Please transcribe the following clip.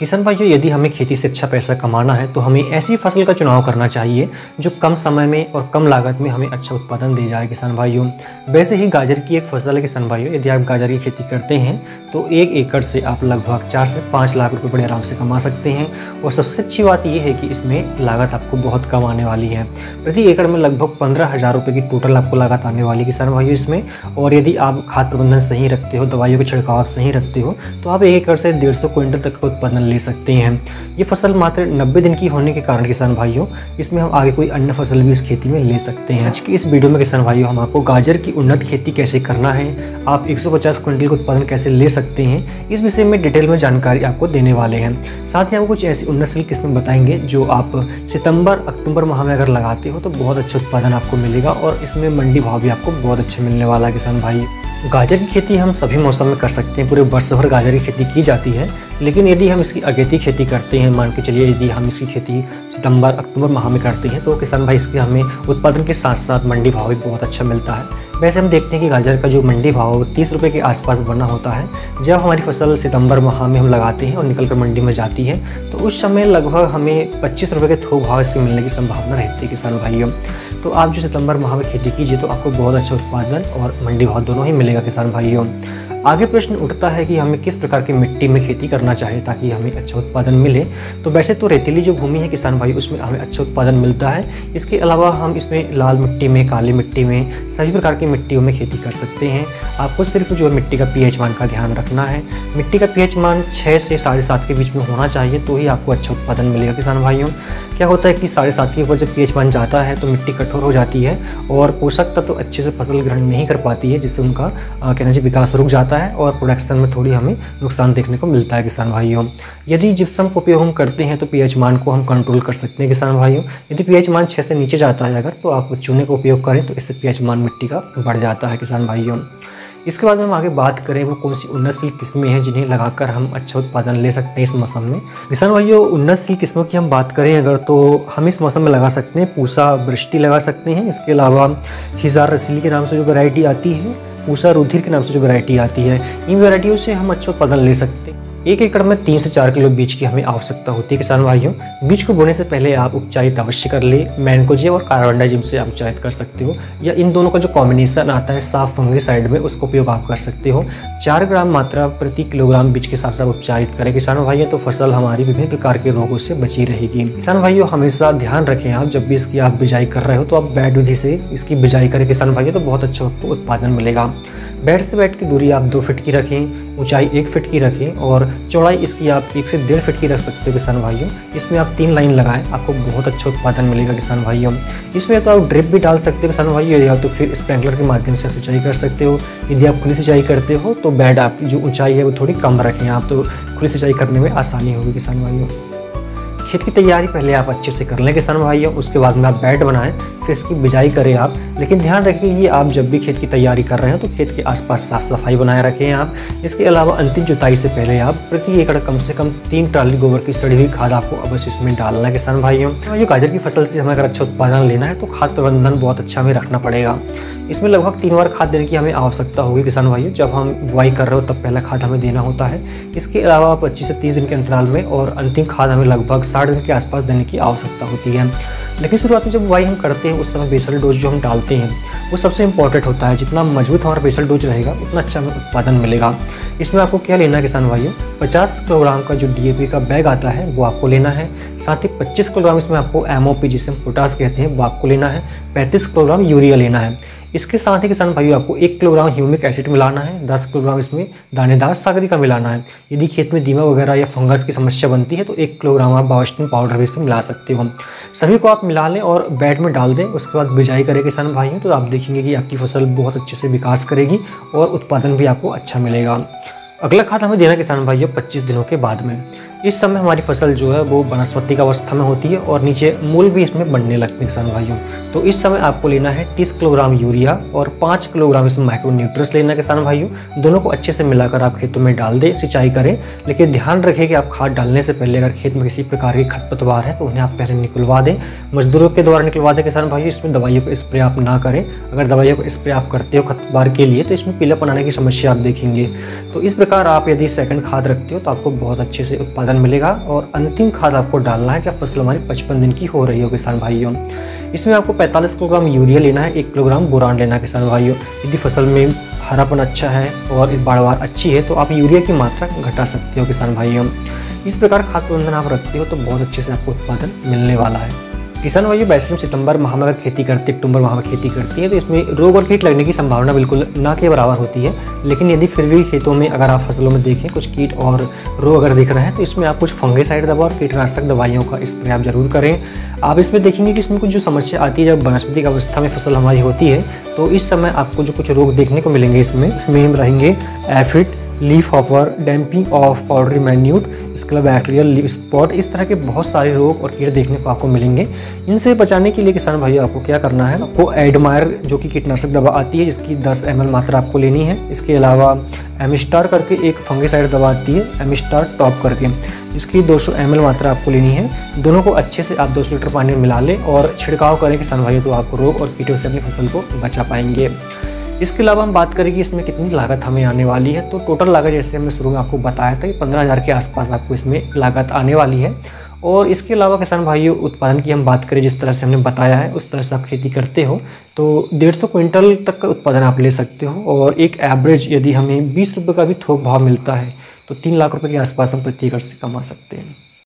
किसान भाइयों, यदि हमें खेती से अच्छा पैसा कमाना है तो हमें ऐसी फसल का चुनाव करना चाहिए जो कम समय में और कम लागत में हमें अच्छा उत्पादन दे जाए। किसान भाइयों, वैसे ही गाजर की एक फसल है किसान भाइयों। यदि आप गाजर की खेती करते हैं तो 1 एकड़ से आप लगभग 4 से 5 लाख रुपए बड़े आराम से कमा सकते हैं। और सबसे अच्छी बात यह है कि इसमें लागत आपको बहुत कम आने वाली है। प्रति एकड़ में लगभग 15,000 रुपये की टोटल आपको लागत आने वाली किसान भाइयों इसमें। और यदि आप खाद प्रबंधन सही रखते हो, दवाइयों का छिड़काव सही रखते हो, तो आप 1 एकड़ से 150 क्विंटल तक का उत्पादन ले सकते हैं। ये फसल मात्र 90 दिन की होने के कारण किसान भाइयों, इसमें हम आगे कोई अन्य फसल भी इस खेती में ले सकते हैं। आज की इस वीडियो में किसान भाइयों हम आपको गाजर की उन्नत खेती कैसे करना है, आप 150 क्विंटल का उत्पादन कैसे ले सकते हैं, इस विषय में डिटेल में जानकारी आपको देने वाले हैं। साथ ही आपको कुछ ऐसी उन्नतशील किस्में बताएंगे जो आप सितंबर अक्टूबर माह में अगर लगाते हो तो बहुत अच्छा उत्पादन आपको मिलेगा और इसमें मंडी भाव भी आपको बहुत अच्छे मिलने वाला है। किसान भाई, गाजर की खेती हम सभी मौसम में कर सकते हैं, पूरे वर्ष भर गाजर की खेती की जाती है। लेकिन यदि हम इसकी अगेती खेती करते हैं, मान के चलिए यदि हम इसकी खेती सितंबर अक्टूबर माह में करते हैं तो किसान भाई इसके हमें उत्पादन के साथ साथ मंडी भाव भी बहुत अच्छा मिलता है। वैसे हम देखते हैं कि गाजर का जो मंडी भाव 30 रुपये के आसपास बना होता है। जब हमारी फसल सितंबर माह में हम लगाते हैं और निकल कर मंडी में जाती है तो उस समय लगभग हमें 25 रुपये के थोक भाव इसके मिलने की संभावना रहती है किसान भाइयों। तो आप जो सितंबर माह में खेती कीजिए तो आपको बहुत अच्छा उत्पादन और मंडी भाव दोनों ही मिलेगा किसान भाइयों। आगे प्रश्न उठता है कि हमें किस प्रकार की मिट्टी में खेती करना चाहिए ताकि हमें अच्छा उत्पादन मिले। तो वैसे तो रेतीली जो भूमि है किसान भाई, उसमें हमें अच्छा उत्पादन मिलता है। इसके अलावा हम इसमें लाल मिट्टी में, काली मिट्टी में, सभी प्रकार की मिट्टियों में खेती कर सकते हैं। आपको सिर्फ जो मिट्टी का pH मान का ध्यान रखना है। मिट्टी का pH मान 6 से 7.5 के बीच में होना चाहिए तो ही आपको अच्छा उत्पादन मिलेगा किसान भाइयों। क्या होता है कि 7.5 के ऊपर जब pH मान जाता है तो मिट्टी कठोर हो जाती है और पोषक तत्व तो अच्छे से फसल ग्रहण नहीं कर पाती है, जिससे उनका कहना चाहिए विकास रुक जाता है और प्रोडक्शन में थोड़ी हमें नुकसान देखने को मिलता है किसान भाइयों। यदि जिप्सम का उपयोग हम करते हैं तो pH मान को हम कंट्रोल कर सकते हैं किसान भाइयों। यदि pH मान 6 से नीचे जाता है अगर, तो आप चूने का उपयोग करें तो इससे pH मान मिट्टी का बढ़ जाता है किसान भाइयों। इसके बाद में हम आगे बात करें वो कौन सी उन्नतशील किस्में हैं जिन्हें लगाकर हम अच्छा उत्पादन ले सकते हैं इस मौसम में। किसान भाइयों, उन्नतशील किस्मों की हम बात करें अगर तो हम इस मौसम में लगा सकते हैं पूसा वृष्टि लगा सकते हैं। इसके अलावा हिजार रसीली के नाम से जो वैरायटी आती है, पूसा रुधिर के नाम से जो वैरायटी आती है, इन वैरायटियों से हम अच्छा उत्पादन ले सकते हैं। 1 एकड़ में 3 से 4 किलो बीज की हमें आवश्यकता होती है किसान भाइयों। बीज को बोने से पहले आप उपचारित अवश्य कर ले। मैनकोजेब और कार्बनडाजिम से आप उपचारित कर सकते हो, या इन दोनों का जो कॉम्बिनेशन आता है साफ फंगिसाइड में, उसका उपयोग आप कर सकते हो। 4 ग्राम मात्रा प्रति किलोग्राम बीज के साथ साथ उपचारित करें किसान भाइयों, तो फसल हमारी विभिन्न प्रकार के रोगों से बची रहेगी। किसान भाइयों, हमेशा ध्यान रखें आप जब भी इसकी आप बिजाई कर रहे हो तो आप बेड विधि से इसकी बिजाई करें किसान भाइयों, तो बहुत अच्छा उत्पादन मिलेगा। बेड से बेड की दूरी आप 2 फीट की रखें, ऊंचाई 1 फीट की रखें और चौड़ाई इसकी आप 1 से 1.5 फीट की रख सकते हो किसान भाइयों। इसमें आप 3 लाइन लगाएं, आपको बहुत अच्छा उत्पादन मिलेगा किसान भाइयों। इसमें तो आप ड्रिप भी डाल सकते हो किसान भाइयों, या तो फिर स्प्रिंकलर के माध्यम से सिंचाई कर सकते हो। यदि आप खुली सिंचाई करते हो तो बेड आपकी जो ऊंचाई है वो थोड़ी कम रखें आप, तो खुली सिंचाई करने में आसानी होगी किसान भाइयों। खेत की तैयारी पहले आप अच्छे से कर लें किसान भाइयों, उसके बाद में आप बेड बनाएं, फिर इसकी बिजाई करें आप। लेकिन ध्यान रखें कि आप जब भी खेत की तैयारी कर रहे हैं तो खेत के आसपास साफ सफाई बनाए रखें आप। इसके अलावा अंतिम जुताई से पहले आप प्रति एकड़ कम से कम 3 ट्राली गोबर की सड़ी हुई खाद आपको अवश्य इसमें डालना है किसान भाइयों। ये गाजर की फसल से हमें अगर अच्छा उत्पादन लेना है तो खाद प्रबंधन बहुत अच्छा हमें रखना पड़ेगा। इसमें लगभग 3 बार खाद देने की हमें आवश्यकता होगी किसान भाइयों। जब हम बुआई कर रहे हो तब पहला खाद हमें देना होता है। इसके अलावा 25 से 30 दिन के अंतराल में, और अंतिम खाद हमें लगभग 60 दिन के आसपास देने की आवश्यकता होती है। लेकिन शुरुआत में जब बुआई हम करते हैं उस समय बेसल डोज जो हम डालते हैं वो सबसे इंपॉर्टेंट होता है। जितना मजबूत हमारा बेसल डोज रहेगा उतना अच्छा हमें उत्पादन मिलेगा। इसमें आपको क्या लेना है किसान भाइयों, 50 किलोग्राम का जो DAP का बैग आता है वो आपको लेना है। साथ ही 25 किलोग्राम इसमें आपको MOP जिसे हम पोटास कहते हैं वो आपको लेना है। 35 किलोग्राम यूरिया लेना है। इसके साथ ही किसान भाइयों आपको 1 किलोग्राम ह्यूमिक एसिड मिलाना है। 10 किलोग्राम इसमें दानेदार सागरी का मिलाना है। यदि खेत में दीमक वगैरह या फंगस की समस्या बनती है तो 1 किलोग्राम आप बायोस्टिन पाउडर भी इसमें मिला सकते हो। सभी को आप मिला लें और बेड में डाल दें। उसके बाद बिजाई करें किसान भाइयों, तो आप देखेंगे कि आपकी फसल बहुत अच्छे से विकास करेगी और उत्पादन भी आपको अच्छा मिलेगा। अगला खाद हमें देना किसान भाइयों 25 दिनों के बाद में। इस समय हमारी फसल जो है वो वनस्पति का अवस्था में होती है और नीचे मूल भी इसमें बढ़ने लगते हैं किसान भाइयों। तो इस समय आपको लेना है 30 किलोग्राम यूरिया और 5 किलोग्राम इसमें माइक्रोन्यूट्रिएंट्स लेना है किसान भाइयों। दोनों को अच्छे से मिलाकर आप खेतों में डाल दें, सिंचाई करें। लेकिन ध्यान रखें कि आप खाद डालने से पहले अगर खेत में किसी प्रकार की खरपतवार है तो उन्हें आप पहले निकलवा दें, मजदूरों के द्वारा निकलवा दें किसान भाइयों। इसमें दवाइयों का स्प्रे आप ना करें। अगर दवाइयों का स्प्रे आप करते हो खरपतवार के लिए तो इसमें पीलापन आने की समस्या आप देखेंगे। तो इस प्रकार आप यदि सेकंड खाद रखते हो तो आपको बहुत अच्छे से उत्पादन उत्पादन मिलेगा। और अंतिम खाद आपको डालना है जब फसल हमारी 55 दिन की हो रही हो किसान भाइयों। इसमें आपको 45 किलोग्राम यूरिया लेना है, 1 किलोग्राम बोरान लेना है किसान भाइयों। यदि फसल में हरापन अच्छा है और बाढ़वार अच्छी है तो आप यूरिया की मात्रा घटा सकते हो किसान भाइयों। इस प्रकार खाद प्रबंधन आप रखते हो तो बहुत अच्छे से आपको उत्पादन मिलने वाला है। किसान भाइयों वैसे सितंबर माह में अगर खेती करते, अक्टूबर माह में खेती करती है तो इसमें रोग और कीट लगने की संभावना बिल्कुल ना के बराबर होती है। लेकिन यदि फिर भी खेतों में अगर आप फसलों में देखें कुछ कीट और रोग अगर दिख रहे हैं तो इसमें आप कुछ फंगिसाइड दवा और कीटनाशक दवाइयों का स्प्रे आप जरूर करें। आप इसमें देखेंगे कि इसमें कुछ जो समस्या आती है जब वनस्पतिक अवस्था में फसल हमारी होती है तो इस समय आपको जो कुछ रोग देखने को मिलेंगे इसमें रहेंगे aphid, leaf hopper, damping off powdery mildew, इसके बैक्टीरियल लीफ स्पॉट, इस तरह के बहुत सारे रोग और कीड़े देखने को आपको मिलेंगे। इनसे बचाने के लिए किसान भाइयों आपको क्या करना है, आपको एडमायर जो कि कीटनाशक दवा आती है इसकी 10 ml मात्रा आपको लेनी है। इसके अलावा एमिस्टार करके एक फंगिसाइड दवा आती है, एमिस्टार टॉप करके, इसकी 200 ml मात्रा आपको लेनी है। दोनों को अच्छे से आप 200 लीटर पानी में मिला लें और छिड़काव करें किसान भाइयों, तो आपको रोग और कीटों से अपनी फसल को बचा पाएंगे। इसके अलावा हम बात करें कि इसमें कितनी लागत हमें आने वाली है, तो टोटल लागत जैसे हमने शुरू में आपको बताया था कि 15,000 के आसपास आपको इसमें लागत आने वाली है। और इसके अलावा किसान भाइयों उत्पादन की हम बात करें जिस तरह से हमने बताया है उस तरह से आप खेती करते हो तो 150 क्विंटल तक का उत्पादन आप ले सकते हो। और एक एवरेज यदि हमें 20 रुपये का भी थोक भाव मिलता है तो 3 लाख रुपये के आसपास हम प्रति एकड़ से कमा सकते हैं।